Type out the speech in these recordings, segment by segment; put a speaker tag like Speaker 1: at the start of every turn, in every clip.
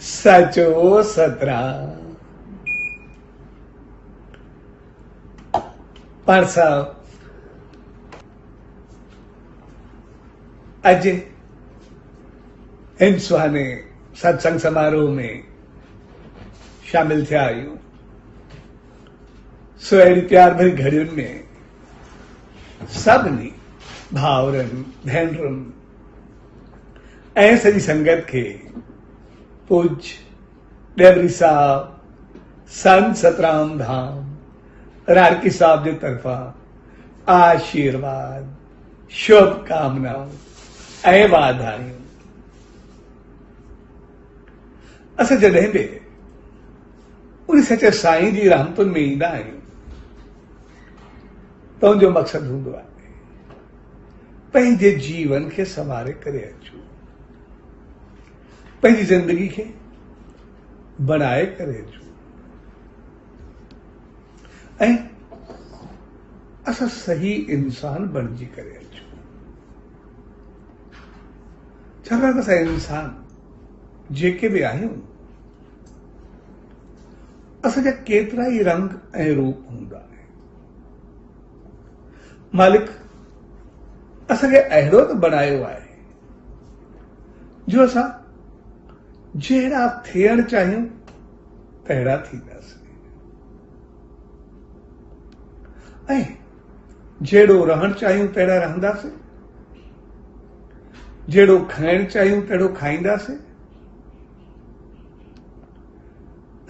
Speaker 1: सचो सतरा पर साहब अज इन सुहाने सत्संग समारोह में शामिल थे आयूं। सो अड़ी प्यार भरी घड़ियुनि में सभिनी भाउरनि भेनरुनि ऐं सॼी संगत खे पूज्य डेवरी साहब संत सतराम धाम रारकी साहब जे तरफा आशीर्वाद शुभकामनाऊं ऐं वाधायूं। असां जॾहिं बि उन सचे साईं जी रहमतुनि में ईंदा आहियूं त उनजो मक़सदु हूंदो आहे पंहिंजे जीवन खे संवारे करे अचूं, पंहिंजी ज़िंदगी खे बणाए करे अचूं ऐं असां सही इंसान बणिजी करे अचूं। छाकाणि त असां इंसान जेके बि आहियूं असांजा केतिरा ई रंग ऐं रूप हूंदा आहिनि। मालिक असांखे अहिड़ो त बनायो आहे जो असां जहिड़ा थियण चाहियूं तहिड़ा थींदासीं ऐं जहिड़ो रहण चाहियूं तहिड़ा रहंदासीं, जहिड़ो खाइण चाहियूं तहिड़ो खाईंदासीं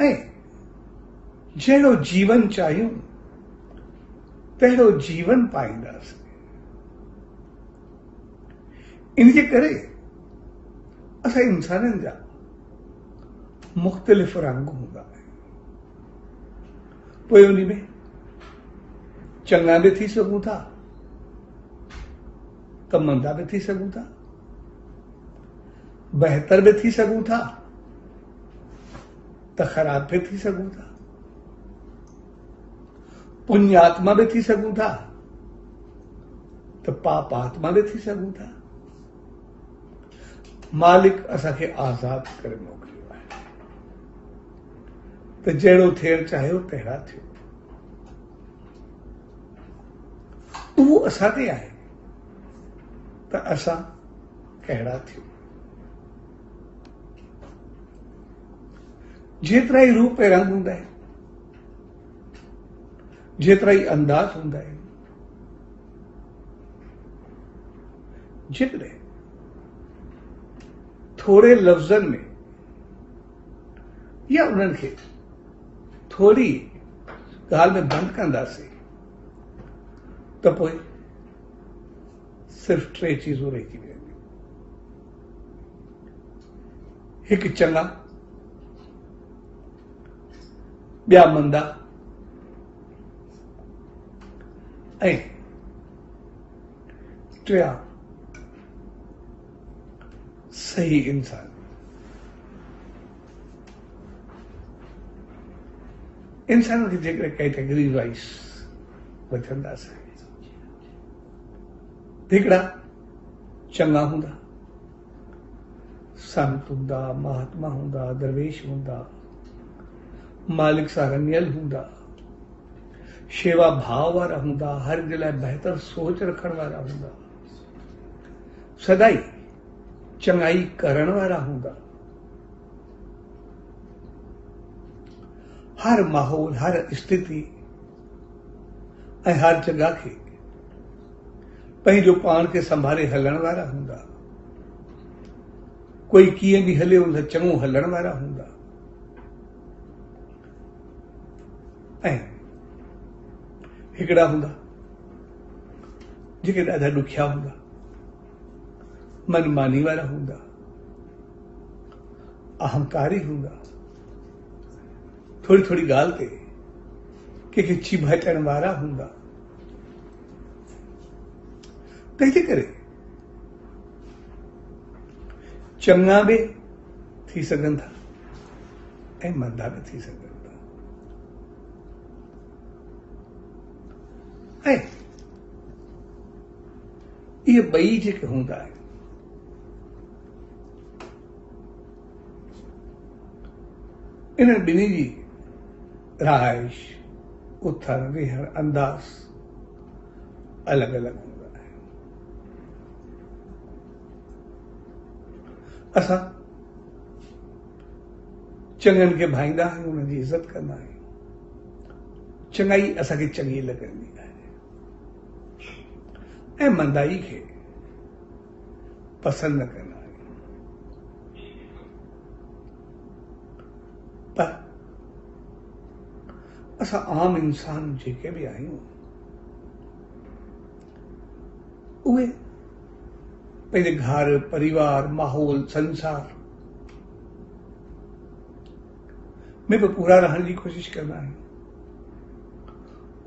Speaker 1: ऐं जहिड़ो जीवन चाहियूं तहिड़ो जीवन पाईंदासीं। इन जे करे असां इंसाननि जा मुख़्तलिफ़ रंग हूंदा आहिनि। पोइ उन में चङा बि थी सघूं था त मंदा बि थी सघूं था, बहितर बि थी सघूं था त ख़राब बि थी सघूं था, पुण्यात्मा बि थी सघूं था त पापात्मा बि थी सघूं था। मालिक असांखे आज़ाद करे मोकिलियो आहे त जहिड़ो थियण चाहियो तहिड़ा थियो। उहो असां ते आहे त असां कहिड़ा थियूं। जेतिरा ई रूप ऐं रंग हूंदा आहिनि, जेतिरा ई अंदाज हूंदा आहिनि, जेकॾहिं थोड़े लफ़्ज़नि में या उन्हनि खे थोड़ी ॻाल्हि में बंदि कंदासीं त पोइ सिर्फ़ टे चीज़ूं रहिजी वेंदियूं। हिकु चङा, ॿिया मंदा ऐं टिया सही इंसान। इंसानों की जेकॾहिं कैटेगरी वाइज़ वठंदासीं, हिकिड़ा चङा हूंदा, संत हूंदा, महात्मा हूंदा, दरवेश हूंदा, मालिक सां रंगियल हूंदा, शेवा भाव वारा हूंदा, हर जे लाइ बहितर सोच रखण वारा हूंदा, सदाई चङाई करण वारा हूंदा, हर माहौल, हर स्थिति ऐं हर जगह खे पंहिंजो पाण खे संभाले हलण वारा हूंदा। कोई कीअं बि हले उन चङो हलण वारा हूंदा ऐं हिकिड़ा हूंदा जेके ॾाढा ॾुखिया हूंदा, मनमानी वारा हूंदा, अहंकारी हूंदा, थोड़ी थोड़ी ॻाल्हि ते कंहिंखे चिभटण वारा हूंदा। तंहिंजे करे चङा बि थी सघनि था ऐं मंदा बि थी सघनि था ऐं इहे ॿई जेके हूंदा आहिनि इन्हनि ॿिन्ही जी रहाइश, उथण वेहण, अंदाज़ अलॻि अलॻि हूंदा आहिनि। असां चङनि खे भाईंदा आहियूं, उन्हनि जी इज़त कंदा आहियूं, चङाई असांखे चङी लॻंदी आहे, ऐं मंदाई खे पसंदि न कंदा आहियूं। पर असां आम इंसान जेके बि आहियूं, उहे पंहिंजे घर, परिवार, माहौल, संसार में बि पूरा रहण जी कोशिश कंदा आहियूं,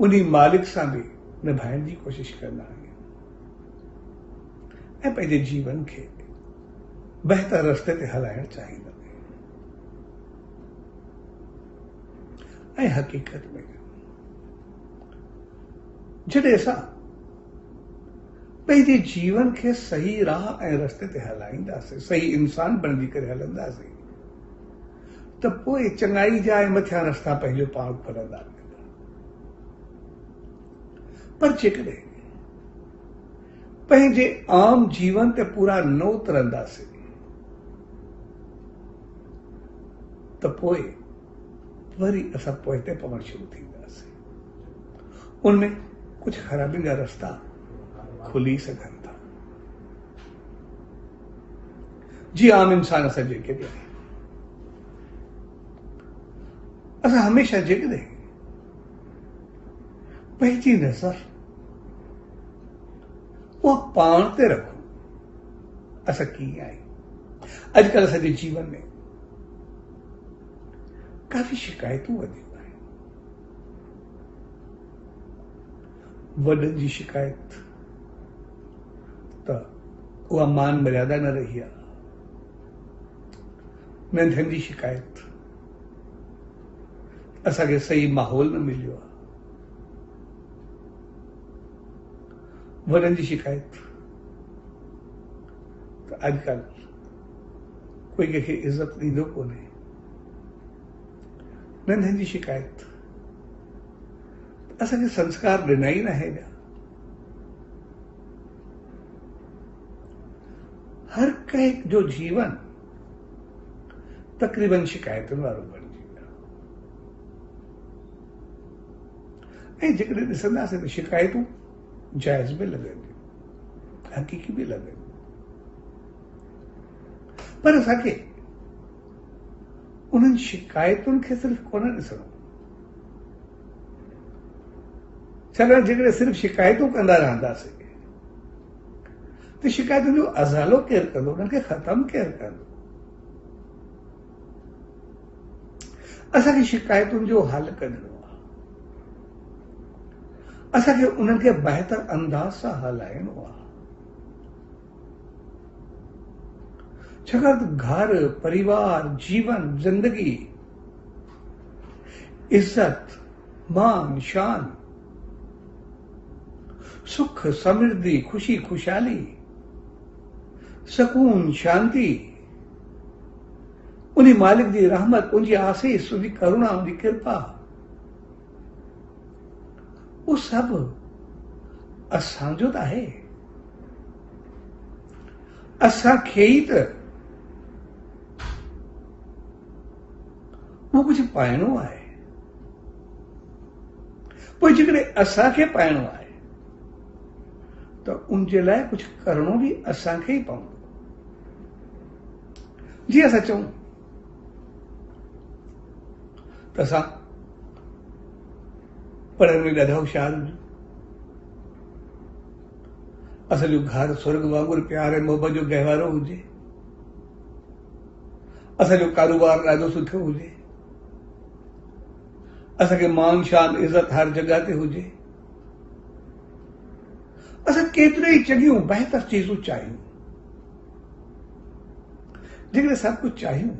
Speaker 1: उन्हीं मालिक सां बि निभाइण जी कोशिश कंदा आहियूं, ऐं पंहिंजे जीवन खे बहितर रस्ते ते हलाइण चाहींदा आहियूं। ऐं हक़ीक़त में जॾहिं असां पंहिंजे जीवन खे सही राह ऐं रस्ते ते हलाईंदासीं, सही इंसान बणिजी करे हलंदासीं, त पोइ चङाई जा ऐं मथियां रस्ता पंहिंजो पाण खुलंदा वेंदा। पर जेकॾहिं पंहिंजे आम जीवन ते पूरा न उतरंदासीं, त पोइ वरी असां पोइते पवण शुरू थींदासीं। उनमें कुझु ख़राबियुनि जा रस्ता खुली सघनि था। जी आम इंसान असां जेके बि आहियूं, असां हमेशह जेकॾहिं पंहिंजी नज़र उहा पाण ते रखूं, असां कीअं आहियूं। अॼुकल्ह असांजे जीवन में काफ़ी शिकायतूं वधियूं आहिनि। वॾनि जी शिकायत त उहा मान मर्यादा न रही आहे, नंढनि जी शिकायत असांखे सही माहौल न मिलियो आहे, वॾनि जी शिकायत त अॼुकल्ह कोई कंहिंखे इज़त ॾींदो कोन्हे, नंढनि जी शिकायत असांखे संस्कार ॾिना ई न आहिनि। हर कंहिं जो जीवन तक़रीबन शिकायतुनि वारो बणिजी वियो। ऐं जेकॾहिं ॾिसंदासीं त शिकायतूं जाइज़ बि लॻनि, हक़ीक़ी बि लॻनि, पर असांखे उन्हनि शिकायतुनि खे सिर्फ़ु कोन ॾिसणो। छाकाणि जेकॾहिं सिर्फ़ु शिकायतूं कंदा रहंदासीं त शिकायतुनि जो अज़ालो केरु कंदो, उन्हनि खे ख़तमु केरु कंदो। असांखे शिकायतुनि जो हल कढणो आहे, असांखे उन्हनि खे बहितर अंदाज़ सां हलाइणो आहे। छाकाणि त घर, परिवार, जीवन, जिंदगी, इज्जत, मान, शान, सुख, समृद्धि, खुशी, खुशहाली, सकून, शांति, उन्हीं मालिक जी रहमत, उनजी आसीस, उनजी करुणा, उनजी कृपा, वो सब असांजो त आहे। असांखे ई त वो कुछ पाइणो आहे। पोइ जेकॾहिं असांखे पाइणो आहे त उनजे लाइ कुछ करणो बि असांखे ई पवंदो। जीअं असां चऊं त असां पढ़ण में ॾाढा होशियार हुजूं, असांजो घर स्वर्ग वांगुरु प्यार ऐं मोहबत जो गहवारो हुजे, असांजो कारोबार ॾाढो सुठो हुजे, असांखे मान शान इज़त हर जगह ते हुजे, असां केतिरे ई चङियूं बहितर चीज़ूं चाहियूं। जेकॾहिं सभु कुझु चाहियूं,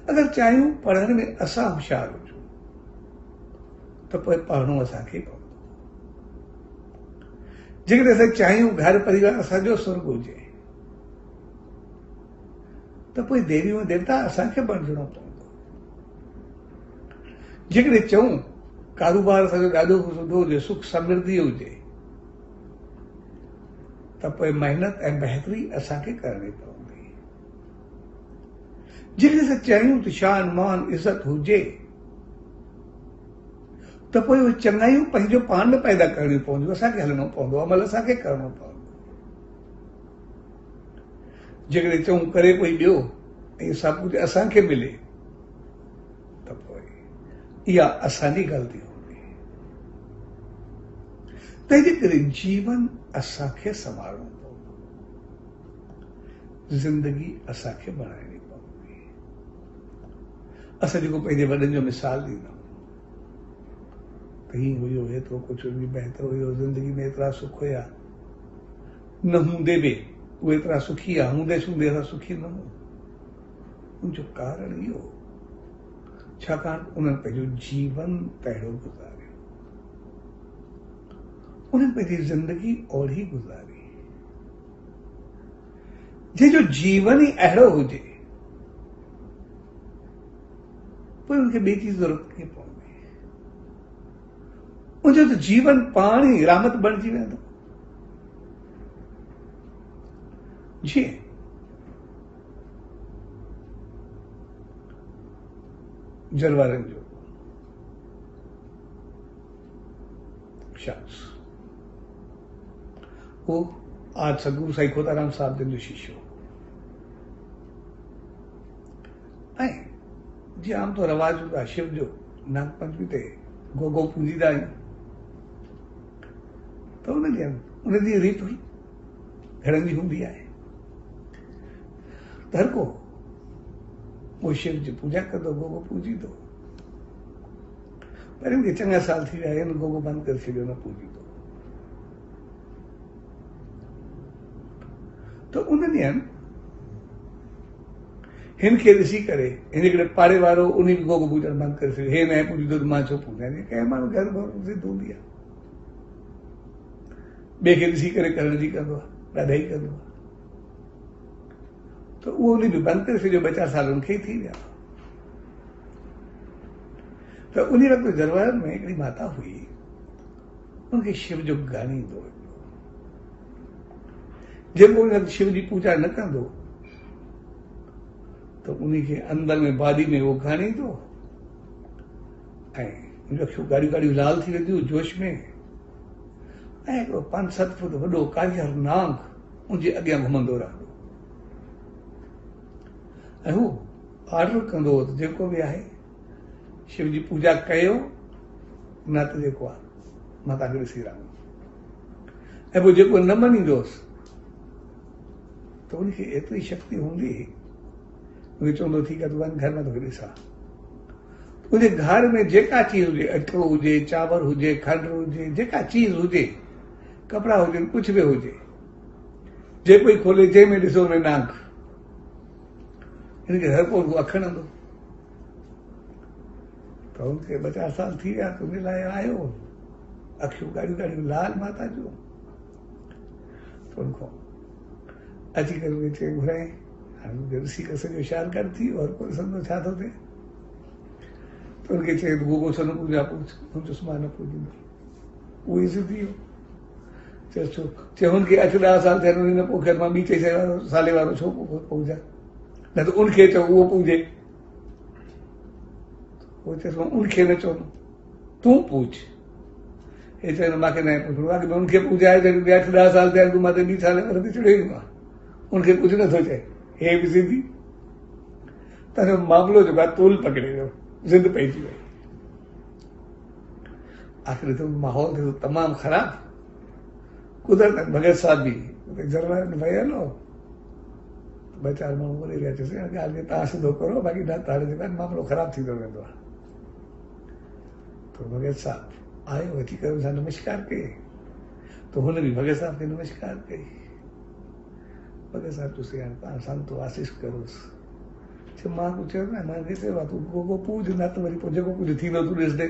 Speaker 1: अगरि चाहियूं पढ़ण में असां होशियार हुजूं त पोइ पढ़णो असांखे ई पवंदो। जेकॾहिं असां चाहियूं घर परिवार असांजो स्वर्ग हुजे त पोइ देवियूं देवता असांखे बणिजणो पवंदो। जेकॾहिं चऊं कारोबार असांजो ॾाढो सुठो हुजे, सुख समृद्धि हुजे, त पोइ महिनत ऐं बहितरी असांखे करणी पवंदी। जेकॾहिं असां चाहियूं त शान मान इज़त हुजे, त पोइ उहे चङायूं पंहिंजो पाण में पैदा करणियूं पवंदियूं, असांखे हलणो पवंदो, अमल असांखे करणो पवंदो। जेकॾहिं चऊं करे कोई ॿियो ऐं सभु कुझु असांखे मिले, त पोइ इहा असांजी ग़लती हूंदी। तंहिंजे करे जीवन असांखे संभालणो पवंदो, ज़िंदगी असांखे बणाइणी पवंदी। असां जेको पंहिंजे वॾनि जो मिसाल ॾींदा त हीअं हुयो, एतिरो कुझु बहितर हुयो, ज़िंदगी में एतिरा सुख हुया, न हूंदे बि उहे एतिरा सुखी आहे, हूंदे सूंदे असां सुखी न हो। उनजो कारण इहो, छाकाणि उन्हनि पंहिंजो जीवन तहिड़ो गुज़ारियो, उन्हनि पंहिंजी ज़िंदगी ओढ़ी गुज़ारी। जंहिंजो जीवन ई अहिड़ो हुजे, पोइ उनखे ॿिए जी ज़रूरत कीअं पवंदी? उनजो त जीवन पाण ई रामत बणिजी वेंदो। जी जलवारनि जो शख्स, वो आज सदगुरु साईं खोताराम साहब जन जो शिष्य, ऐं जीअं आमतौर रवाज हूंदो आहे, शिव जो नागपंचमी ते गोगो पूजींदा आहियूं, त उन जी रीत हुई, घणनि जी हूंदी आहे। हर को वो शिव जी पूजा कंदो, गोगो पूजींदो। पर इनखे चङा साल थी विया आहिनि, गोगो बंदि करे छॾियो, न पूजींदो। त उन ॾींहंनि हिन खे ॾिसी करे हिन हिकिड़े पाड़े वारो उन बि गोगो पूॼण बंदि करे छॾियो। हे न पूजींदो त मां छो पूॼां? कंहिं माण्हू घर भर ज़िद हूंदी आहे, ॿिए खे ॾिसी करे करण जी कंदो आहे, ॾाढा ई कंदो आहे। त उहो उन बि बंदि करे छॾियो, 2-4 साल उनखे ई थी विया। त उन वक़्तु जरवारनि में हिकिड़ी माता हुई, उनखे शिव जो ॻाणींदो हुयो। जेको उन शिव जी पूजा न कंदो, त उनखे अंदर में बाडी में उहो ॻाणींदो, ऐं अखियूं ॻाढ़ियूं ॻाढ़ियूं लाल थी वेंदियूं जोश में, ऐं हिकिड़ो 5-7 फुट वॾो कारियर नांग उनजे अॻियां घुमंदो रहंदो। ऐं हू ऑर्डर कंदो त जेको बि आहे शिव जी पूजा कयो, न त जेको आहे मां तव्हांखे ॾिसी रहां। ऐं पोइ जेको न मञींदोसि, त उनखे एतिरी शक्ति हूंदी, उनखे चवंदो ठीकु आहे तूं वञ घर में तोखे ॾिसां। उनजे घर में जेका चीज़ हुजे, अटो हुजे, चांवर हुजे, खंड हुजे, जेका चीज़ हुजे, कपिड़ा हुजनि, कुझु बि हुजे, जेको ई खोले जंहिंमें ॾिसो हुन नांग, हिनखे हर को अखणंदो। त हुनखे 2-4 साल थी विया, त उन लाइ आयो, अखियूं ॻाढ़ियूं ॻाढ़ियूं लाल माता जूं। त उनखां अची करे उहे चई घुराई, हाणे मूंखे ॾिसी करे सॼो शानकार थी वियो, हर को ॾिसंदो छा थो थिए। त उनखे चई गोगो सनु पूजा पूछ, चयोसि मां न पूजींदो। उहो ई ज़िद थी वियो, चयोसि छो? हुनखे 8-10 साल थिया आहिनि, न पोखियो, मां ॿी 4 साले वारो छो पूजा? न त उनखे चओ उहो पूजे। उहो चयोसि मां उनखे न चवंदो, तूं पूछ। हे चवंदो मूंखे न पुछिणो आहे, उनखे पूजाए, 8-10 साल थिया आहिनि, तूं मां त 2 साल वारे ते चढ़े ईंदो आहे, उनखे कुझु नथो चए। हे बि ज़िदी, तव्हांजो मामिलो जेको आहे तोल पकिड़े वियो, ज़िद पइजी वई। आख़िर त माहौल थियो तमामु ख़राबु। कुदरत भगत साहब बि जरवार में विया हलो, 2-4 माण्हू ॿोले विया, चयोसि ॻाल्हि खे तव्हां सिधो करो, बाक़ी न त हाणे जेको आहे मामिलो ख़राबु थींदो वेंदो आहे। त भगत साहब आयो, अची करे हुन सां नमस्कार कई, त हुन बि भगत साहब खे नमस्कार कई। भगत साहब चयोसि हाणे तव्हां संत आशीष करोसि। चयो मां कुझु चयो न, मां ॾिसे तूं गोगो पूज, न त वरी पोइ जेको कुझु थींदो तूं ॾिसंदे।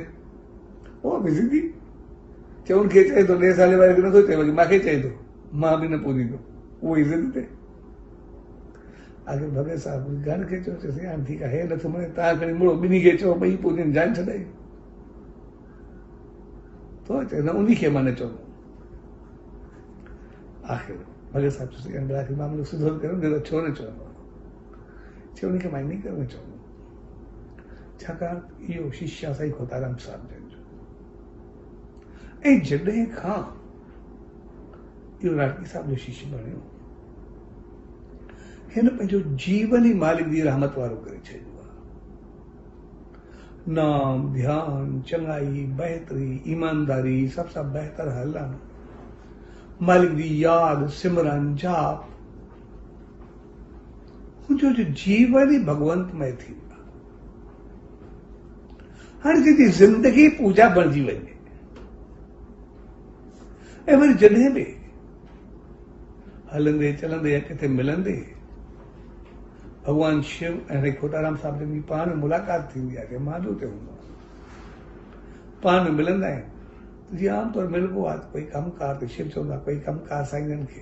Speaker 1: उहो बि ज़िदी चयो, उनखे चए थो 2 साले वारे खे नथो चए, वरी मूंखे चए थो मां बि न पूजींदो, उहो ई ज़िद ते। आख़िर भगत साहब गण खे चयो, चयोसि हाणे ठीकु आहे, हे नथो मञे, तव्हां खणी मुड़ो, ॿिन्ही खे चओ, ॿई पूजनि, जान छॾाई। तो चए न उन्हीं खे मां न चवंदो। आख़िर भगत साहिब चयो आखिर मामलो सिधो कयो न छो न चवंदो, चयो उन्हीं खे मां इन करे न चवंदो छाकाणि इहो शिष्य आहे साईं खोताराम साहिब जन जो। ऐं जॾहिं खां इहो राठी साहिब जो शिष्य बणियो, हिन पंहिंजो जीवन ई मालिक जी रहमत वारो करे छॾियो आहे। नाम ध्यान चङाई बहितरी ईमानदारी सभ सां बहितर हलणु, मालिक जी याद सिमरन जाप, मुंहिंजो जो जीवन ई भगवंतमय थी वियो आहे। हाणे जंहिंजी ज़िंदगी पूजा बणिजी वञे ऐं वरी जॾहिं बि हलंदे चलंदे या किथे मिलंदे भगवान शिव ऐं खोताराम साहिब जी पाण में मुलाक़ात थींदी आहे, मां जो ते हूंदो आहे, पाण में मिलंदा आहिनि। जीअं आमतौर मिलबो आहे कोई कमकार ते शिव चवंदा कोई कमकार साईंजन खे,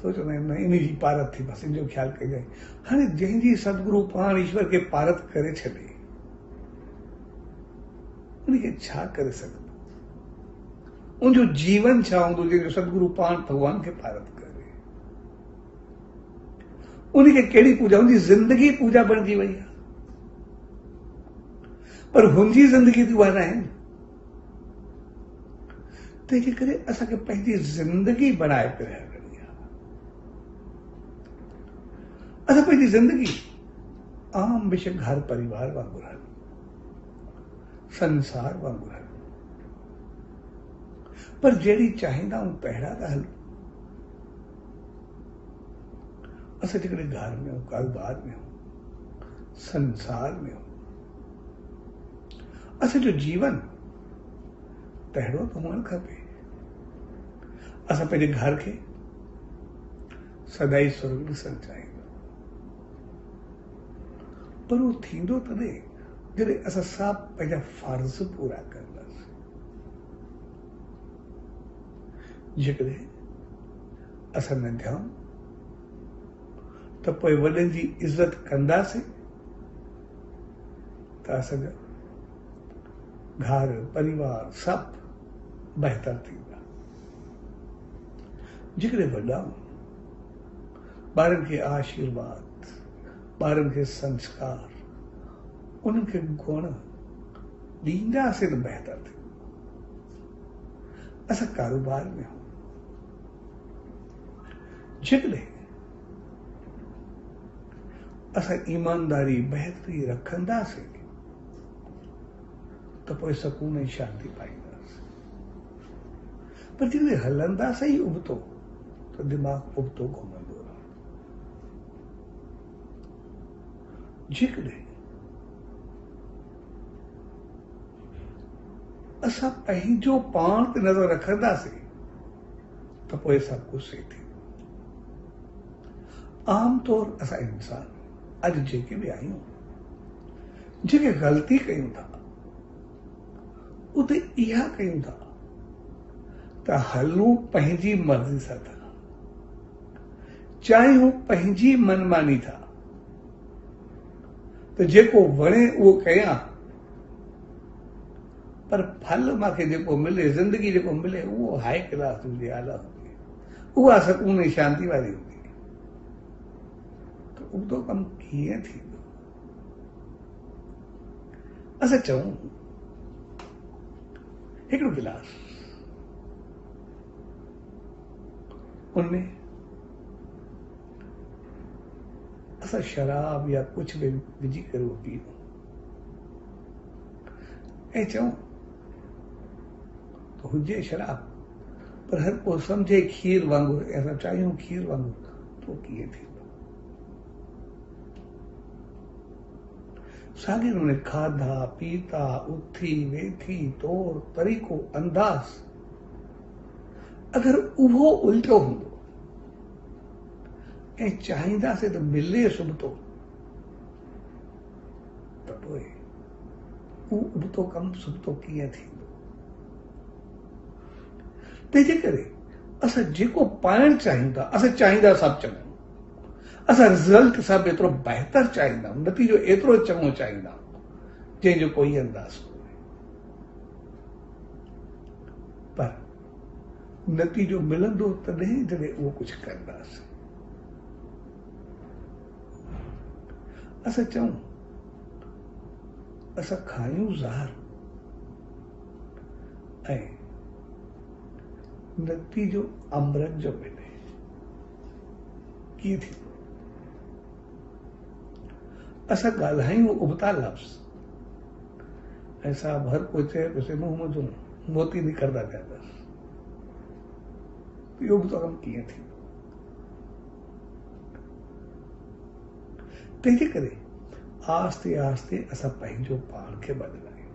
Speaker 1: तो चवंदा आहिनि न इन जी पारत थी, बसि इन जो ख़्यालु कजांइ। हाणे जंहिंजी सतगुरु पाण ईश्वर खे पारत करे छॾे उनखे छा करे सघंदो, उनजो जीवन छा हूंदो जंहिंजो सतगुरु पाण भगवान खे पारत करे। उनखे कहिड़ी पूजा, उनजी ज़िंदगी पूजा बणिजी वई आहे। पर हुनजी ज़िंदगी त उहा न आहे न। तंहिंजे करे असांखे पंहिंजी ज़िंदगी बणाए करे हलणी आहे। असां पंहिंजी ज़िंदगी आम बेशक घर परिवार वांगुरु हलूं, संसार वांगुरु हलूं, पर जहिड़ी चाहींदा आहियूं तहिड़ा था हलूं। असां जेकॾहिं घर में हो, कारोबार में हो, संसार में हो, असांजो जीवन तहिड़ो त हुअणु खपे। असां पंहिंजे घर खे सदाई स्वर्ग ॾिसणु चाहींदा, पर उहो थींदो तॾहिं जॾहिं असां सभु पंहिंजा फर्ज़ पूरा कंदासीं। जेकॾहिं असां न थियूं त पोइ वॾनि जी इज़त कंदासीं त असांजा घर परिवार सभु बहितर थींदा। जेकॾहिं वॾा ॿारनि खे आशीर्वाद, ॿारनि खे संस्कार, उन्हनि खे गुण ॾींदासीं त बहितर थींदो। असां कारोबार में हो, जेकॾहिं असां ईमानदारी बहितरी रखंदासीं त पोइ सकून ऐं शांती पाईंदासीं। पर जेकॾहिं हलंदासीं ई उबतो त दिमाग़ उबतो घुमंदो रहंदो। जेकॾहिं असां पंहिंजो पाण ते नज़र रखंदासीं त पोइ सभु कुझु सही थींदो। आमतौर असां इंसान अॼु जेके बि आहियूं, जेके ग़लती कयूं था उते इहा कयूं था त हलूं पंहिंजी मर्ज़ी सां था, चाहियूं पंहिंजी मनमानी था, त जेको वणे उहो कयां, पर फल मूंखे जेको मिले, ज़िंदगी जेको मिले उहो हाई क्लास हुजे, आला हुजे, उहा सकून ऐं शांति वारी हुजे। त उबतो कमु कीअं थींदो? असां चऊं हिकिड़ो गिलास, उनमें असां शराब या कुछ भी विझी करे वो पीऊं ऐं चऊं तो हुजे शराब, पर हर को समझे खीर वांगुरु, असां चाहियूं खीर वांगुरु, तो कीअं थींदो? साॻे नमूने खाधा पीता उथी वेठी तौर तरीक़ो अंदाज़ अगरि उहो उल्टो हूंदो ऐं चाहींदासीं त मिले सुबतो त पोइ उहो उबतो कमु सुबतो कीअं थींदो? तंहिंजे करे असां जेको पाइणु चाहियूं था, असां चाहींदा सभु चङो, असां रिज़ल्ट सभु एतिरो बहितर चाहींदा आहियूं, नतीजो एतिरो चङो चाहींदा आहियूं जंहिंजो कोई अंदाज़ कोन्हे। नतीजो मिलंदो तॾहिं जॾहिं उहो कुझु कंदासीं। असां चऊं असां खायूं ज़हर ऐं नतीजो अमृत जो मिले, कीअं थींदो? असां ॻाल्हायूं उबता लफ़्ज़ ऐं साहब हर कोई चए पियो मुंहुं मुंहिंजो मोती निकिरंदा पिया अथसि, इहो बि कमु कीअं थींदो? तंहिंजे करे आस्ते आस्ते असां पंहिंजो पाण खे बदिलायूं,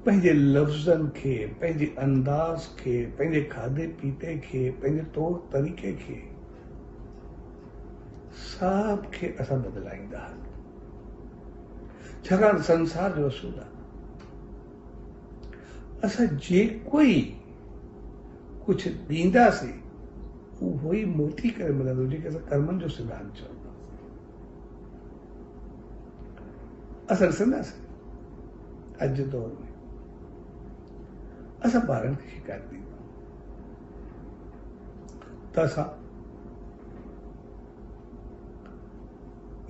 Speaker 1: पंहिंजे लफ़्ज़नि खे, पंहिंजे अंदाज़ खे, पंहिंजे खाधे पीते खे, पंहिंजे तौर तरीक़े खे, सभ खे असां बदिलाईंदा हलूं। छाकाणि संसार जो असूल आहे असां जेको ई कुझु ॾींदासीं उहो ई मोटी करे मिलंदो, जेके असां कर्मनि जो सिद्धांत चवंदा। असां ॾिसंदासीं अॼु जे दौर में असां ॿारनि खे शिकायत ॾींदा त असां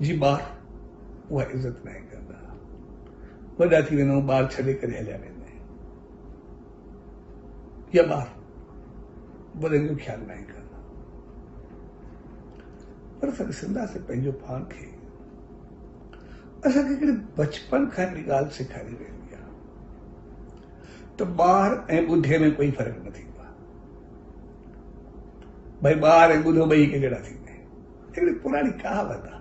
Speaker 1: जी ॿार उहा इज़त न कंदा, वॾा थी वेंदा आहियूं ॿार छॾे करे हलिया वेंदा आहिनि, या ॿार वॾनि जो ख़्यालु न कंदा। पर असां ॾिसंदासीं पंहिंजो पाण खे, असांखे हिकिड़े बचपन खां हिकिड़ी ॻाल्हि सेखारी वेंदी आहे त ॿार ऐं ॿुढे में कोई फ़र्क़ु न थींदो आहे। भई ॿार ऐं ॿुढो ॿई हिक जहिड़ा थींदा आहिनि, हिकिड़ी पुराणी कहावत आहे।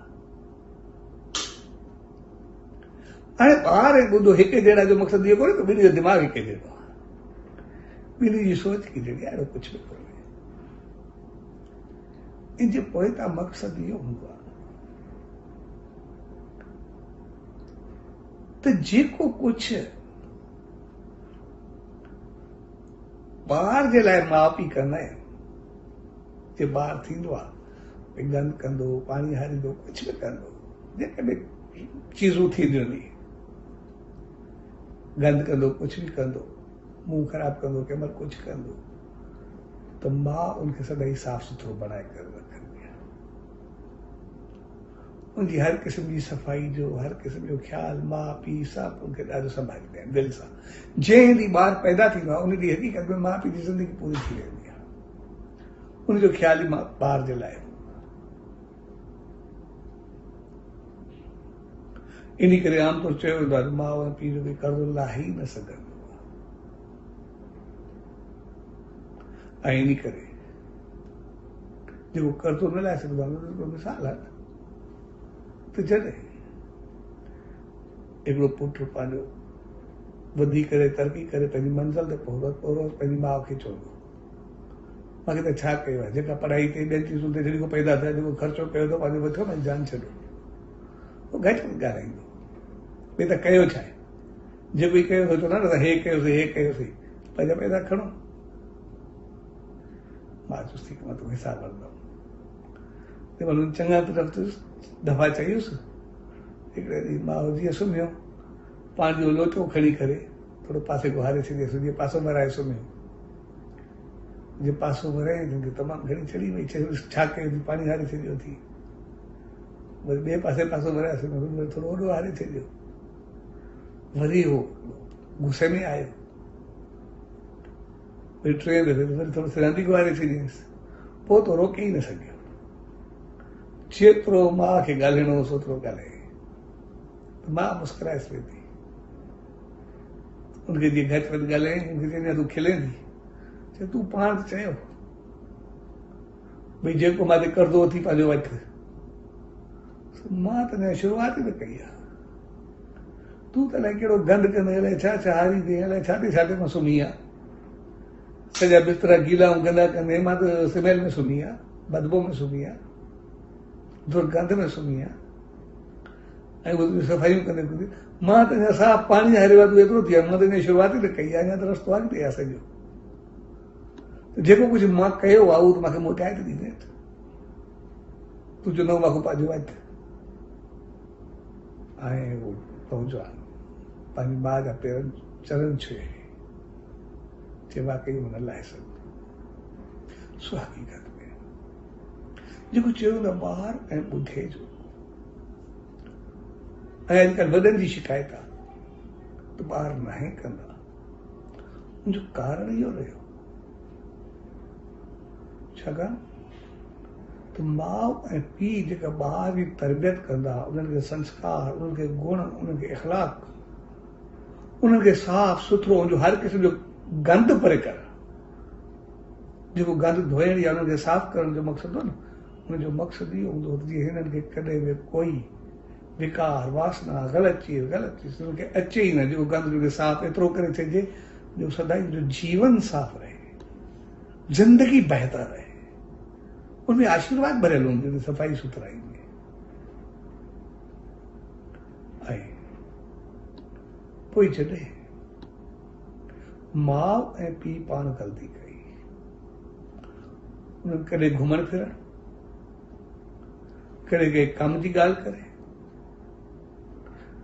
Speaker 1: हाणे ॿार ऐं ॿुढो हिक जहिड़ा जो मक़सदु इहो कोन्हे त ॿिन्ही जो दिमाग़ हिक जहिड़ो आहे, ॿिन्ही जी सोच हिक जहिड़ी आहे, अहिड़ो कुझु बि कोन्हे। इन जे पोइतां मक़सदु इहो हूंदो आहे त जेको कुझु ॿार जे लाइ माउ पीउ कंदा आहिनि, जे ॿार थींदो आहे गंद कंदो, पाणी हारींदो, कुझु बि कंदो, जेके बि चीज़ूं थींदियूं आहिनि, गंद कंदो, कुझु बि कंदो, मुंहुं ख़राबु कंदो, कंहिं महिल कुझु कंदो, त मां उनखे सदाईं साफ़ सुथरो बनाए करे रखंदी आहे। उनजी हर क़िस्म जी सफ़ाई जो, हर क़िस्म जो ख़्यालु माउ पीउ सभु उनखे ॾाढो संभालींदा आहिनि दिलि सां। जंहिं ॾींहुं ॿार पैदा थींदो आहे उन ॾींहुं हक़ीक़त में माउ पीउ जी ज़िंदगी पूरी थी वेंदी आहे, उनजो ख़्यालु ई ॿार जे लाइ। इन करे आमतौर चयो वेंदो आहे माउ ऐं पीउ जो बि कर्ज़ु लाही न सघंदो आहे। ऐं इन करे जेको कर्ज़ो न लाहे सघंदो आहे, मिसाल आहे त जॾहिं हिकिड़ो पुटु पंहिंजो वधी करे तरक़ी करे पंहिंजी मंज़िल ते पहुतो, पंहिंजी माउ खे चवंदो मूंखे त छा कयो आहे, जेका पढ़ाई ते ॿियनि चीज़ुनि ते जेको पैदा थिया, जेको ख़र्चो कयो अथव पंहिंजो वठो पंहिंजी जान छॾो, उहो घटि में ॻाल्हाईंदो। भई त कयो छा आहे, जेको ई कयो सोचो न त हे कयोसीं हे कयोसीं, पंहिंजा पैसा खणो। मां चुसि थी मां तोखे हिसाब वठंदुमि, तंहिं महिल चङा तरफ़ दफ़ा चयुसि। हिकिड़े ॾींहुं माउ जीअं सुम्हियो, पंहिंजो लोटो खणी करे थोरो पासे को हारे छॾियसि, जीअं पासो भराए सुम्हियो, जीअं पासो भराए तमामु घणी चढ़ी वई, चयोसि छा कयो, पाणी हारे छॾियो थी, वरी ॿिए पासे पासो भराए सुम्हियो, थोरो ओॾो हारे छॾियो, वरी उहो गुस्से में आयो, वरी टे दफ़े वरी थोरो वधीक वारे छॾियसि, पोइ तो रोके ई न सघियो। जेतिरो माउ खे ॻाल्हाइणो हो ओतिरो ॻाल्हाए, मां मुस्कुराएसि वेंदी, उनखे जीअं घटि वधि ॻाल्हाए, उनखे चवंदी तूं खिलेंदी, चए तूं पाण चयो भई जेको मां ते कर्ज़ो थी पंहिंजो वठ, मां त अञा शुरूआत ई न कई आहे, तूं त अलाए कहिड़ो गंद कंदे, अलाए छा छा हारी थी, अलाए छाते मां सुम्ही आहे, सॼा बिस्तरा गीला ऐं गंदा कंदे, मां त स्मेल में सुम्ही आहे, बदबू में सुम्ही आहे, दुर्गंध में सुम्ही आहे, ऐं उहे सफ़ाइयूं कंदे मां त अञा साफ़ पाणी हारियो आहे, तूं एतिरो थी आहे, मां त अञा शुरूआत ई न कई आहे, अञा त रस्तो अॻिते आहे सॼो, जेको कुझु मां कयो आहे उहो त मूंखे मोटाए त ॾींदे, तूं चवंदो मूंखे पंहिंजो वठि। ऐं उहो नौजवान पंहिंजी माउ जा पेरनि चरण छुए, जे वाकई हुन लाहे सघंदो। सो हक़ीक़त में जेको चयो न ॿार ऐं ॿुधे जो, ऐं अॼुकल्ह वॾनि जी शिकायत आहे त ॿार नाहे कंदा, उनजो कारण इहो रहियो छाकाणि त माउ ऐं पीउ जेका ॿार जी तरबियत कंदा, उन्हनि खे संस्कार, उन्हनि खे गुण, उन्हनि खे इख़लाक, उन्हनि खे साफ़ सुथरो, उनजो हर क़िस्म जो गंद परे करणु, जेको गंद धोइण या उन्हनि खे साफ़ करण जो मक़सदु हो न, उनजो मक़सदु इहो हूंदो जीअं हिननि खे कॾहिं बि कोई विकार, वासना, ग़लति चीज़ उन्हनि खे अचे ई न, जेको गंद उनखे साफ़ एतिरो करे छॾिजे जो सदाई जो जीवन साफ़ रहे, जिंदगी बहितर रहे, उनमें आशीर्वाद भरियल हूंदो सफ़ाई सुथराई में। ऐं पोइ जॾहिं माउ ऐं पीउ पाण ग़लती कई, उन्हनि कॾहिं घुमण फिरण, कॾहिं कंहिं कम जी ॻाल्हि करे,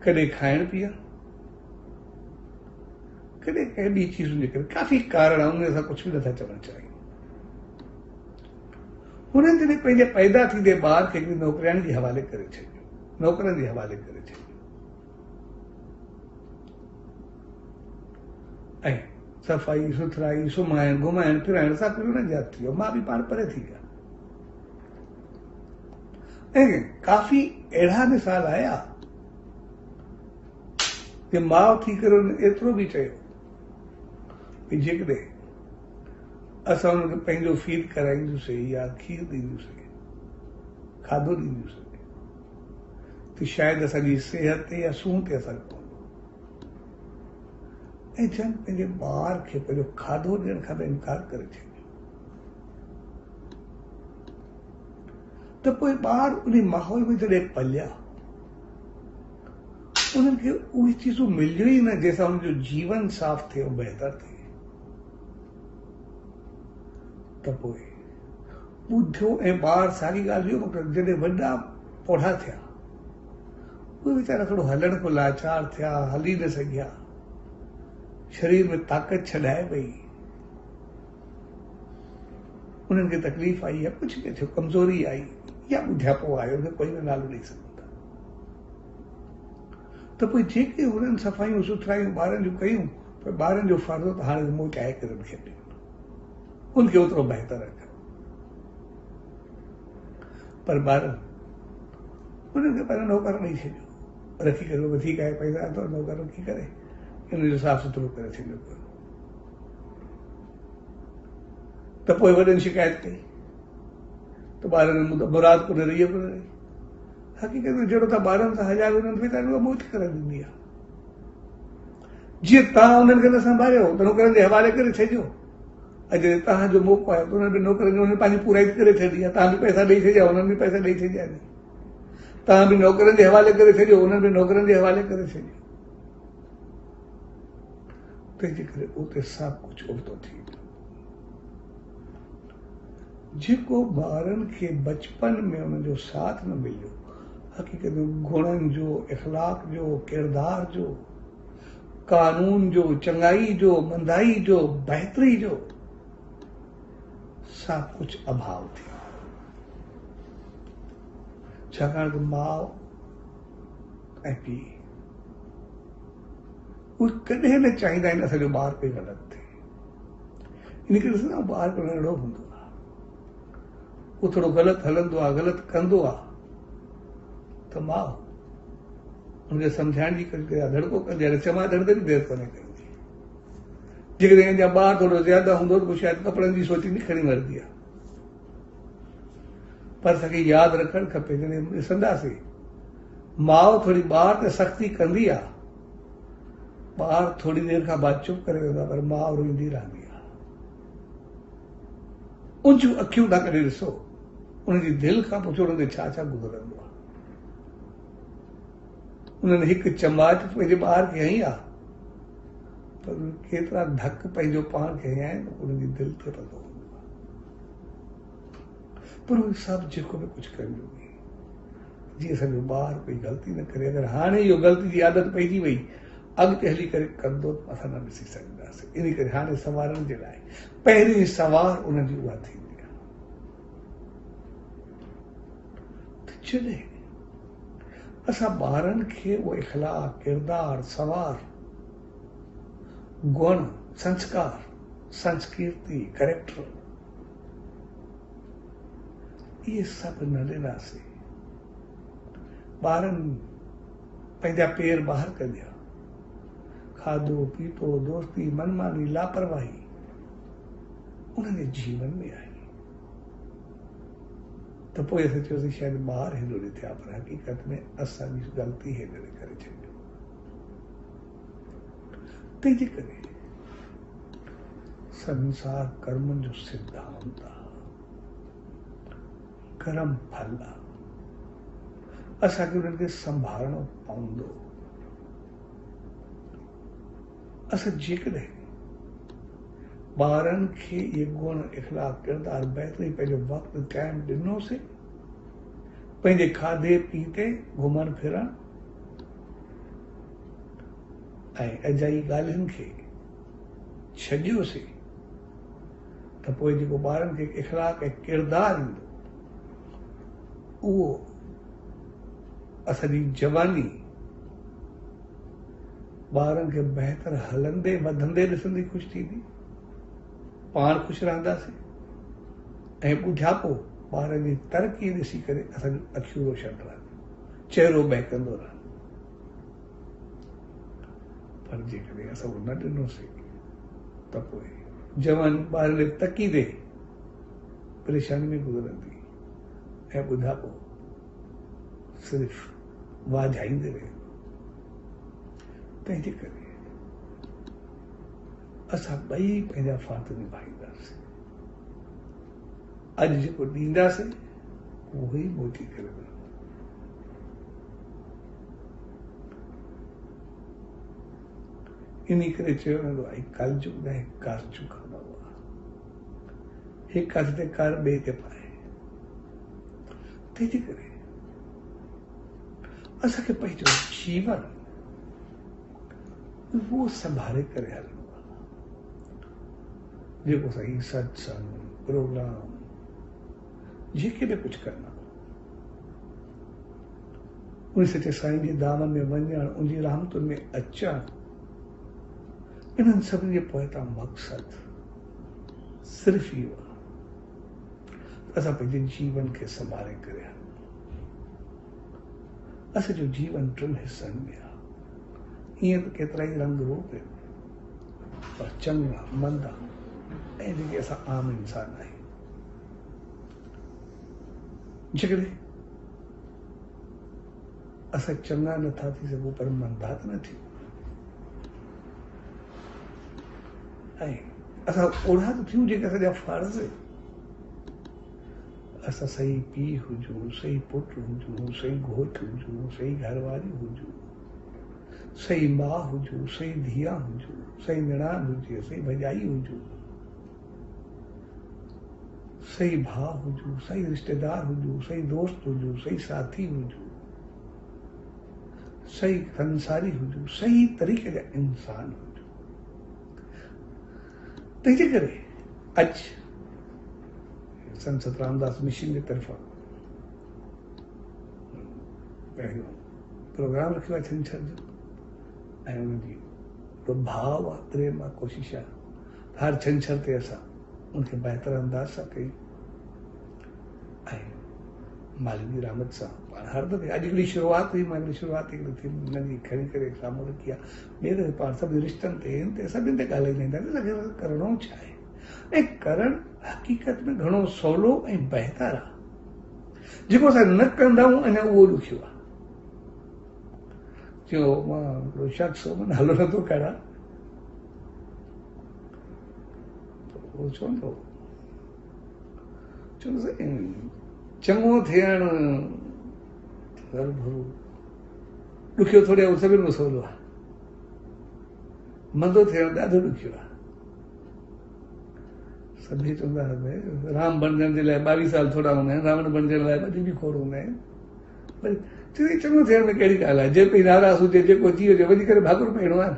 Speaker 1: कॾहिं खाइण पीअण, कॾहिं कंहिं ॿी चीज़ जे करे, काफ़ी कारण आहे, उन सां कुझु बि नथा चवणु चाहियूं। हुननि जॾहिं पंहिंजे पैदा थींदे ॿार खे नौकरियाणी जे हवाले करे छॾियो, नौकरनि जे हवाले करे छॾियो, ऐं सफ़ाई सुथराई, सुम्हाइण, घुमाइण फिराइण सां पियो हुननि जा थी वियो, मां बि पाण परे थी विया। ऐं काफ़ी अहिड़ा मिसाल आया कि माउ थी करे एतिरो बि चयो कि जेकॾहिं असां हुनखे पंहिंजो फीड कराईंदुसीं या खीर ॾींदुसीं, खाधो ॾींदुसीं, त शायदि असांजी सिहत ते या सूंह ते असरु पवंदो। ऐं जन पंहिंजे ॿार खे पंहिंजो खाधो ॾियण खां त इनकार करे छॾियो, त पोइ ॿार उन माहौल में जॾहिं पलिया, उन्हनि खे उहे चीज़ूं मिलियूं ई न जंहिंसां उनजो जीवन साफ़ थिए, बहितर थिए। त पोइ ॿुधियो ऐं ॿार साॻी ॻाल्हि इहो मतिलबु जॾहिं वॾा पौधा थिया, उहे वीचारा थोरो हलण को लाचार थिया, हली न सघिया, शरीर में ताक़त छॾाए वई, उन्हनि खे तकलीफ़ आई या कुझु बि थियो, कमज़ोरी आई या ॿुधापो आयो, उनखे कोई बि नालो ॾेई सघंदा। त पोइ जेके हुननि सफ़ाइयूं सुथराइयूं ॿारनि जूं कयूं, पोइ ॿारनि जो फ़र्ज़ु त हाणे मोह चाहे करे उनखे ॾियो, उनखे ओतिरो बहितर रखियो। पर ॿारनि उन्हनि खे पहिरियों नौकर ॾेई छॾियो, रखी करे वधीक आहे पैसा तो नौकर रखी करे इनजो साफ़ सुथरो करे छॾियो पियो। त पोइ वॾनि शिकायत कई त ॿारनि मुराद कोन रही, कोन रही। हक़ीक़त में जहिड़ो तव्हां ॿारनि सां हज़ार हुननि खे तव्हां उहा मोच करे ॾींदी आहे। जीअं तव्हां उन्हनि खे न संभालियो त नौकरनि जे हवाले करे छॾियो, अॼु तव्हांजो मौक़ो आहे त उन्हनि बि नौकरनि खे पंहिंजी पूराई करे छॾी आहे, तव्हां बि पैसा ॾेई छॾिया, उन्हनि बि पैसा ॾेई छॾिया आहिनि, तव्हां बि नौकरनि जे हवाले करे छॾियो, उन्हनि बि नौकरनि जे हवाले करे छॾियो। तंहिंजे करे उते सभु कुझु उल्टो थी वियो। जेको ॿारनि खे बचपन में उनजो साथ न मिलियो, हक़ीक़त में गुणनि जो, इख़लाक जो, किरदार जो, कानून जो, चङाई जो, मंदाई जो, बहितरी जो, सभु कुझु अभाव थी वियो। छाकाणि त माउ ऐं पीउ उहे कॾहिं न चाहींदा आहिनि असांजो ॿारु कोई ग़लति थिए। इन करे ॾिसंदा ॿारु को नंढड़ो हूंदो आहे, उहो थोरो ग़लति हलंदो आहे, ग़लति कंदो आहे, त माउ हुनखे सम्झाइण जी कोशिशि करे, धड़को कंदी आहे, चमाचण ते बि देरि कोन्हे कंदी। जेकॾहिं अञा ॿारु थोरो ज़्यादा हूंदो त पोइ शायदि कपिड़नि जी सोचींदी खणी मरंदी आहे। पर असांखे यादि रखणु खपे, जॾहिं ॾिसंदासीं माउ थोरी ॿार ते सख़्ती कंदी आहे, ॿार थोरी देरि खां बाद चुप करे वेंदो आहे, पर माउ रोईंदी रहंदी आहे। उनजूं अखियूं तव्हां कॾहिं ॾिसो, उनजी दिलि खां पुछो उन ते छा छा गुज़रंदो आहे। उन्हनि हिकु चमाच पंहिंजे ॿार खे हई आहे, पर केतिरा धक पंहिंजो पाण खे हया आहिनि, उनजी दिलि ते पतो हूंदो आहे। पर उहे सभु जेको बि कुझु कंदियूं हुई, जीअं असांजो ॿारु कोई ग़लती न करे। अगरि हाणे इहो ग़लती जी आदत पइजी वई, अॻिते हली करे कंदो त असां न ॾिसी सघंदासीं। इन करे हाणे संवारण जे लाइ पहिरीं सवार उनजी उहा थींदी आहे। जॾहिं असां ॿारनि खे उहो इख़लाक़, किरदार, सवार, गुण, संस्कार, संस्कृति, करेक्टर इहे सभु न ॾिनासीं, ॿारनि पंहिंजा पेर ॿाहिरि कढिया, खाधो पीतो, दोस्ती, मनमानी, लापरवाही उन्हनि जे जीवन में आई, त पोइ असां चयोसीं शायदि ॿार हेॾो थिया, पर हक़ीक़त में असांजी ग़लती हेॾे करे छॾियो। तंहिंजे करे संसार कर्मनि जो सिद्धांत आहे, कर्म फल आहे, असांखे उन्हनि खे संभालणो पवंदो। असां जेकॾहिं ॿारनि खे इहे गुण, इख़लाक़, किरदार, बहितरी, पंहिंजो वक़्तु टाइम ॾिनोसीं, पंहिंजे खाधे पीते, घुमण फिरण ऐं अजाई ॻाल्हियुनि खे छॾियोसीं, त पोइ जेको ॿारनि खे इख़लाक़ ऐं किरदार ईंदो उहो असांजी जवानी ॿारनि खे बहितर हलंदे वधंदे ॾिसंदी ख़ुशि थींदी, पाण ख़ुशि रहंदासीं, ऐं ॿुढापो ॿारनि जी तरक़ी ॾिसी करे असांजूं अखियूं रोशन रहंदियूं, चहिरो बहकंदो रहंदो। पर जेकॾहिं असां उहो न ॾिनोसीं त पोइ जवानी ॿारनि जे तकीदे परेशानी में गुज़रंदी ऐं ॿुढापो सिर्फ़ वाझाईंदे रहे। तंहिंजे करे असां ॿई पंहिंजा फ़र्ज़ निभाईंदासीं। अॼु जेको ॾींदासीं उहो ई मोटी करे मिलंदो। इन करे चयो वेंदो आहे कलयुग न कारजुग हूंदो आहे, हिकु हथ ते कर ॿिए ते पाए। तंहिंजे करे असांखे पंहिंजो जीवन उहो संभाले करे हलणो आहे, जेको सही सत्संग, प्रोग्राम, जेके बि कुझु करणो उन सचे साईं जे धाम में वञणु, उनजी रहमतुनि में अचणु, इन्हनि सभिनी जे पोइतां मक़सदु सिर्फ़ इहो आहे, असां पंहिंजे जीवन खे संभाले करे हलूं। असांजो जीवन टिनि हिस्सनि में आहे, ईअं त केतिरा ई रंग रूप आहिनि, पर चङा मंदा ऐं जेके असां आम इंसान आहियूं, जेकॾहिं असां चङा नथा थी सघूं पर मंदा त न थियूं, ऐं असां ओढ़ा त थियूं जेके असांजा फ़र्ज़ आहिनि। असां सही पीउ हुजूं, सही पुटु हुजूं, सही घोटु हुजूं, सही घरवारी हुजूं, सही माउ हुजूं, सही धीअ हुजूं, सही निणान हुजे, सही भॼाई हुजूं, सही भाउ हुजूं, सही रिश्तेदार हुजूं, सही दोस्त हुजूं, सही साथी हुजूं, सही संसारी हुजूं, सही तरीक़े जा इंसान हुजूं। तंहिंजे करे अॼु संत सतरामदास मिशन जी तरफ़ां पहिरियों प्रोग्राम रखियो आहे छंछर जो, ऐं उनजी भाव आहे, प्रेम आहे, कोशिशि आहे हर छंछर ते असां उनखे बहितर अंदाज सां कयूं, ऐं मालिक जी रहमत सां पाण हर दफ़े अॼु हिकिड़ी शुरूआति हुई, मां हिकिड़ी शुरूआति हिकिड़ी थी नंढी खणी करे साम्हूं रखी आहे, ॿिए दफ़े पाण सभु रिश्तनि ते हिन ते सभिनि ते ॻाल्हाईंदा आहियूं असांखे करिणो छा आहे, ऐं करणु हक़ीक़त में घणो सवलो ऐं बहितर आहे। जेको असां न कंदा आहियूं अञा उहो ॾुखियो आहे। जो मां हिकिड़ो शख़्स हो नालो नथो कयां, उहो चवंदो चङो थियणु ॾुखियो थोरी आहे, उहो सभिनि खां सवलो आहे, मंदो थियणु ॾाढो ॾुखियो आहे। सभई चवंदा राम बणजण जे लाइ 22 साल थोरा हूंदा आहिनि, रावण बणजण लाइ 2 ॾींहं खोड़ हूंदा आहिनि, पर चई चङो थियण में कहिड़ी ॻाल्हि आहे, जेको नाराज़ हुजे, जेको जी हुजे, वञी करे भाकुर पाइणो आहे न,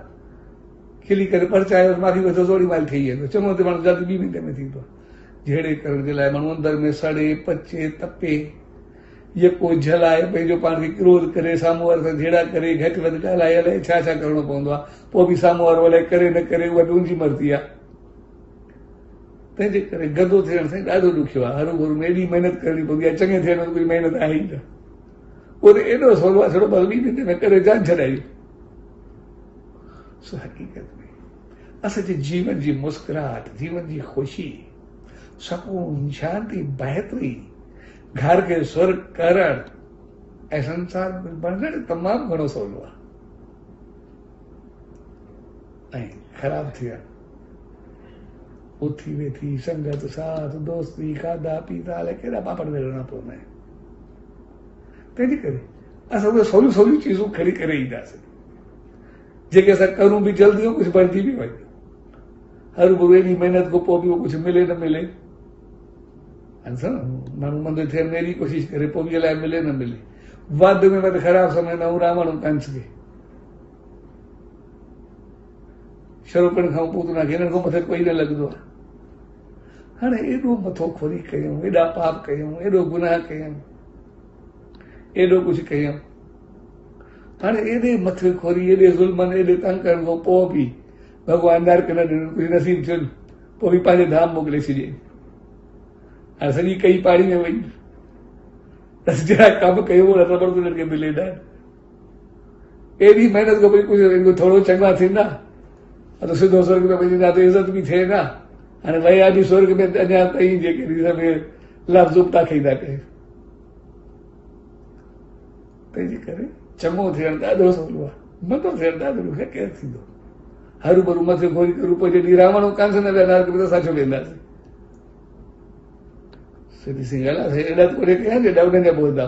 Speaker 1: खिली करे परचायो, माफ़ी वठो, थोरी महिल ठही वेंदो, चङो त माण्हू जल्दी 2 मिंटे में थींदो आहे। जहिड़े करण जे लाइ माण्हू अंदरि में सड़े पचे तपे, यको झलाए, पंहिंजो पाण खे क्रोध करे, साम्हूं वारे सां झेड़ा करे, घटि वधि ॻाल्हाए, अलाए छा छा करिणो पवंदो आहे, पोइ बि साम्हूं वारो अलाए करे न करे, उहा बि उनजी मर्ज़ी आहे। तंहिंजे करे गदो थियण सां ॾाढो ॾुखियो आहे, हरू भरू में एॾी महिनत करणी पवंदी आहे, चङे थियण में कोई महिनत आहे ई न। उहो त एॾो सवलो आहे, छड़ो 2 मिंट में करे जान छॾाई। सो हक़ीक़त में असांजे जीवन जी मुस्कुराहट, जीवन जी ख़ुशी, सुकून, शांती, बहितरी, घर खे स्वर्ग करण ऐं संसार में बणजण तमामु घणो सवलो आहे। ऐं ख़राबु थियण, उथी वेठी संगत, साथ, दोस्ती, खाधा पीता, अलाए कहिड़ा पापड़ वेलणा पवंदा आहिनि। तंहिंजे करे असां उहे सवलियूं सवलियूं चीज़ूं खणी करे ईंदासीं, जेके असां करूं बि जल्दी हो, कुझु बणजी बि वञे। हर भरू एॾी महिनत खां पोइ बि उहो कुझु मिले न मिले, माण्हू मंदरु थियण में एॾी कोशिशि करे, पोइ बि अलाए मिले न मिले। वधि में वधि ख़राबु समय में रावण कंस खे, शरूपण खां पूतना खे, हिननि खां मथे कोई न लॻंदो आहे। हाणे एॾो मथो खोरी कयूं, एॾा पाप कयूं, एॾो गुनाह कयूं, एॾो कुझु कयूं, हाणे एॾे मथे खोरी, एॾे ज़ुल्मनि, एॾे तंग करण खां पोइ बि भॻवान नरक न ॾिनो, कुझु नसीब थियुनि, पोइ बि पंहिंजे धाम मोकिले छॾियईं। हाणे सॼी कई पाणी में वई, जहिड़ा कमु कयूं ओड़ा ख़बर उन्हनि खे मिले न। एॾी महिनत खां पोइ कुझु थोरो चङा थींदा त सिधो स्वर्ग में वञी वेंदा, त इज़त बि थिए न। हाणे विया बि स्वर्ग में अञा ताईं जेके लफ़्ज़ उपता खाईंदा कयो। तंहिंजे करे चङो थियण ॾाढो सवलो आहे, मथो थियण ॾाढो ॾुखियो, केरु थींदो। हरू भरू मथे खोरी करूं, पोइ जॾहिं रावण कंस न विया नरक में, त असां छो वेंदासीं? सिधी सी ॻाल्हि आहे, एॾा कोड़े कया जेॾा उन्हनि जा ॿोलंदा।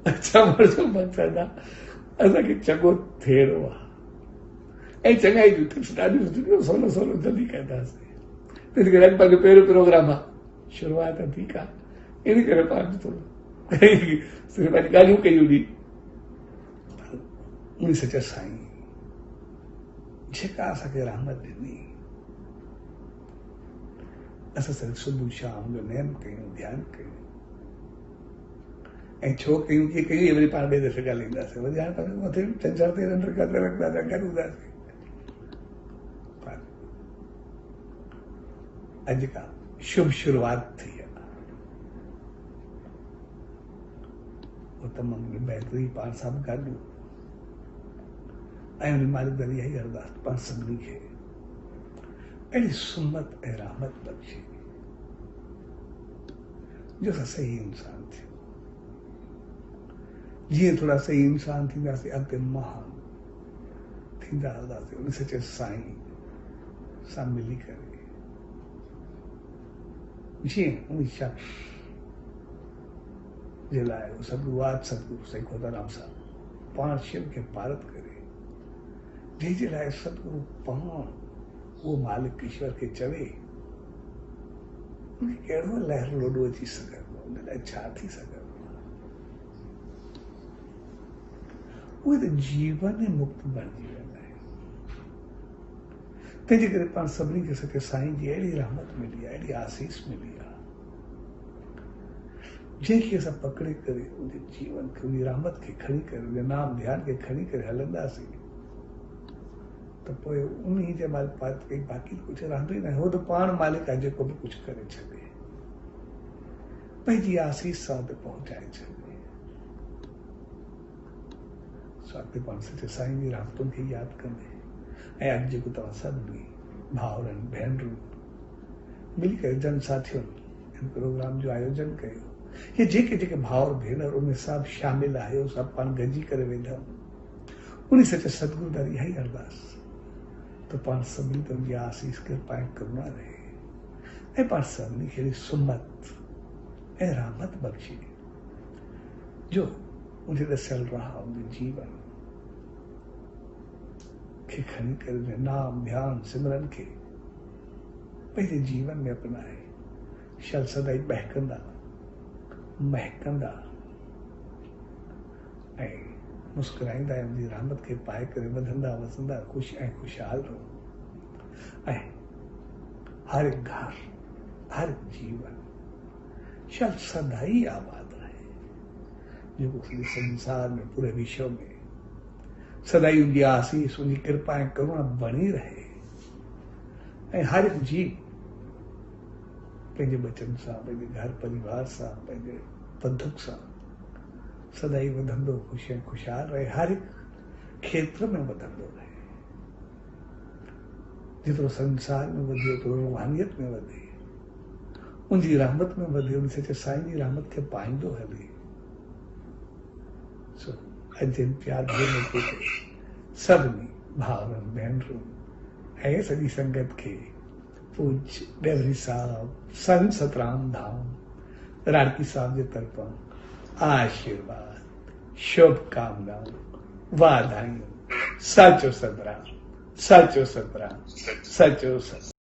Speaker 1: चवण जो मक़सदु आहे असांखे चङो थियणो आहे, ऐं चङाई जूं टिप्स ॾाढियूं सुठियूं सवलो सवलो जल्दी कंदासीं। तंहिंजे करे अॼु पंहिंजो पहिरियों प्रोग्राम आहे, शुरूआत आहे, ठीकु आहे। इन करे पाण थोरो सिर्फ़ु पंहिंजी ॻाल्हियूं कयूं नी, उन सच साईं जेका असांखे रहमत ॾिनी, असां सिर्फ़ु सुबुह शाम जो नेम कयूं, ध्यानु कयूं। ऐं छो कयूं, कीअं कयूं, वरी पाण ॿिए दफ़े ॻाल्हाईंदासीं। वरी हाणे पंहिंजे मथे छंछरु ते रखंदासीं, करूंदासीं। अॼु खां शुभ शुरूआत थी आहे, वो तमामु बहितरी पाण सभु गॾु, ऐं उन मालिक दरी इहा ई अरदास पाण सभिनी खे अहिड़ी सुमत ऐं रहमत बख़्शे जो असां सही इंसान थियूं। जीअं थोरा सही इंसान थींदासीं, अॻिते महान थींदा हलंदासीं उन सचे साईं सां मिली करे। जीअं उन शख़्स जे लाइ उहो सतगुरुवाद सतगुरु साईं खोताराम साहिबु पाण शिव खे पारत करे, जंहिंजे लाइ सतगुरु पाण उहो मालिक ईश्वर खे चवे, उनखे कहिड़ो लहर लोॾो अची सघंदो, उन लाइ छा थी सघंदो। उहे त जीवन ई मुक्त बणिजी वेंदा आहिनि। तंहिंजे करे पाण सभिनी खे सचे साईं जी अहिड़ी रहमत मिली आहे, अहिड़ी आसीस मिली आहे, जंहिंखे असां पकड़े करे उनजे जीवन खे, उन रहमत खे खणी करे, उन नाम ध्यान खे खणी करे हलंदासीं, त पोइ उन जे महिल बाक़ी कुझु रहंदो ई न। हो त पाण मालिक आहे जेको बि कुझु करे छॾे, पंहिंजी आसीस सां पहुचाए छॾे। स्वाति पाण सचे साईं जी रहमतुनि खे यादि कंदे, ऐं अॼु जेको तव्हां सभिनी भाउरनि भेनरुनि मिली करे जन साथियुनि हिन प्रोग्राम जो आयोजन कयो, ये जेके जेके भाउर भेनर उनमें सभु शामिल आहियो, सभु पाण गॾिजी करे वेंदा, उन सचे सतगुरु दर इहा ई अरदास त पाण सभिनी ते उनजी आसीस कृपा ऐं करुणा रहे, ऐं पाण सभिनी खे सुमत ऐं रहमत बख़्शे, जो उनजे दसियल राह, उनजे जीवन खे खणी करे नाम ध्यान सिमरन खे पंहिंजे जीवन में अपनाए, शल सदाई बहकंदा महकंदा ऐं मुस्कुराईंदा आहियूं जी रहमत खे पाए करे वधंदा वसंदा ख़ुशि ऐं ख़ुशहाल रहो ऐं हर एक घर हर एक जीवन शायद सदाई आबाद रहे जेको सॼे संसार में पूरे विश्व में सदाई उनकी आसीस उनकी कृपा ऐं करुणा बणी रहे ऐं हर एक जीव पंहिंजे बचनि सां पंहिंजे घर परिवार सां पंहिंजे बंधुक सां सदाई वधंदो ख़ुशि ऐं ख़ुशहाल रहे हर एक क्षेत्र में वधंदो रहे जेतिरो संसार में वधे ओतिरो रूहानियत में वधे उनजी रहमत में वधे उन सचे साईं जी रहमत खे पाईंदो हले सो अॼु जे प्यार भेनर ते सभिनी भाउरनि भेनरुनि ऐं सॼी संगत खे पूज्य डेवरी साहब संत सतराम धाम राणकी साहब जे तरफ़ां आशीर्वाद शुभकामनाऊं वाधायूं सचो सतराम सचो सतराम सचो सतराम।